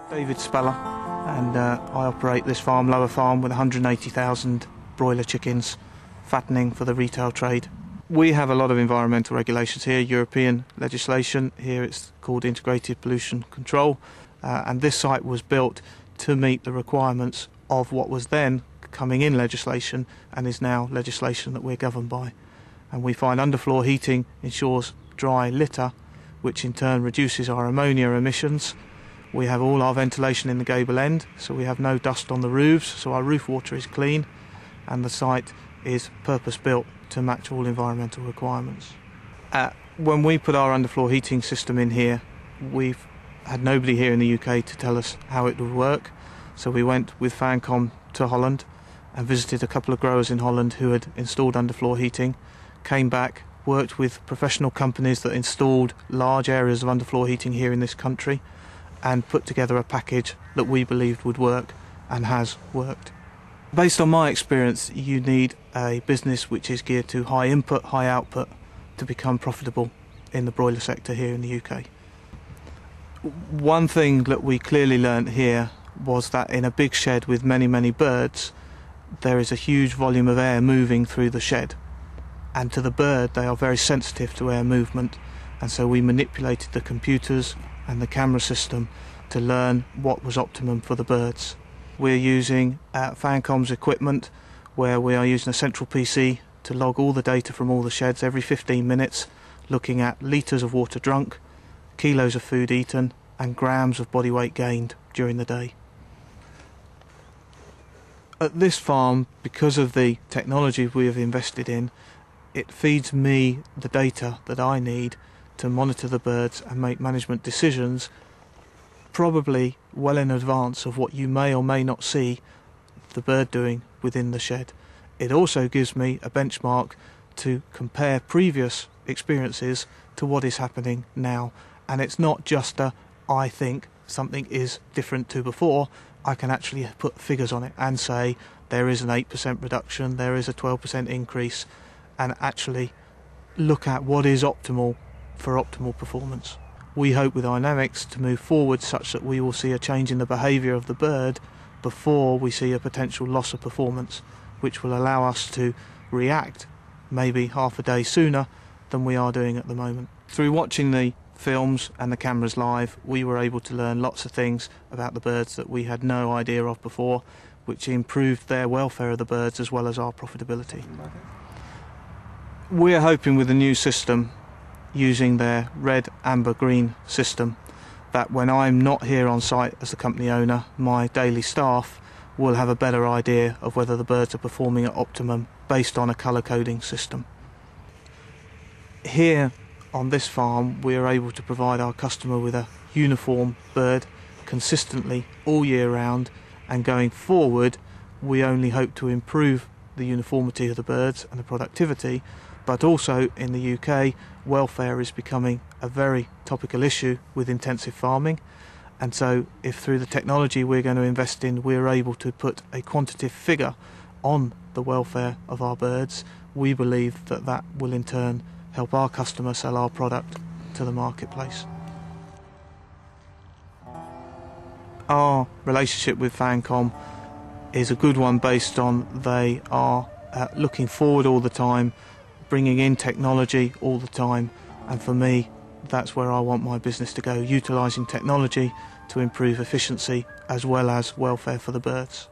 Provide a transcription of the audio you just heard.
David Speller, and I operate this farm, Lower Farm, with 180,000 broiler chickens, fattening for the retail trade. We have a lot of environmental regulations here, European legislation. Here it's called Integrated Pollution Control, and this site was built to meet the requirements of what was then coming in legislation and is now legislation that we're governed by. And we find underfloor heating ensures dry litter, which in turn reduces our ammonia emissions. We have all our ventilation in the gable end, so we have no dust on the roofs, so our roof water is clean, and the site is purpose-built to match all environmental requirements. When we put our underfloor heating system in here, we've had nobody here in the UK to tell us how it would work, so we went with Fancom to Holland and visited a couple of growers in Holland who had installed underfloor heating, came back, worked with professional companies that installed large areas of underfloor heating here in this country, and put together a package that we believed would work and has worked. Based on my experience, you need a business which is geared to high input, high output to become profitable in the broiler sector here in the UK. One thing that we clearly learnt here was that in a big shed with many birds, there is a huge volume of air moving through the shed, and to the bird they are very sensitive to air movement, and so we manipulated the computers and the camera system to learn what was optimum for the birds. We're using Fancom's equipment, where we are using a central PC to log all the data from all the sheds every 15 minutes, looking at litres of water drunk, kilos of food eaten, and grams of body weight gained during the day. At this farm, because of the technology we have invested in, it feeds me the data that I need to monitor the birds and make management decisions, probably well in advance of what you may or may not see the bird doing within the shed. It also gives me a benchmark to compare previous experiences to what is happening now, and it's not just I think something is different to before. I can actually put figures on it and say there is an 8% reduction, there is a 12% increase, and actually look at what is optimal for optimal performance. We hope with Dynamics to move forward such that we will see a change in the behaviour of the bird before we see a potential loss of performance, which will allow us to react maybe half a day sooner than we are doing at the moment. Through watching the films and the cameras live, we were able to learn lots of things about the birds that we had no idea of before, which improved their welfare of the birds as well as our profitability. We're hoping with the new system, using their red, amber, green system, that when I'm not here on site as the company owner, my daily staff will have a better idea of whether the birds are performing at optimum based on a colour coding system. Here on this farm, we are able to provide our customer with a uniform bird consistently all year round, and going forward we only hope to improve the uniformity of the birds and the productivity, but also in the UK welfare is becoming a very topical issue with intensive farming, and so if through the technology we're going to invest in we're able to put a quantitative figure on the welfare of our birds, we believe that that will in turn help our customer sell our product to the marketplace. Our relationship with Fancom is a good one based on they are looking forward all the time, bringing in technology all the time, and for me that's where I want my business to go, utilising technology to improve efficiency as well as welfare for the birds.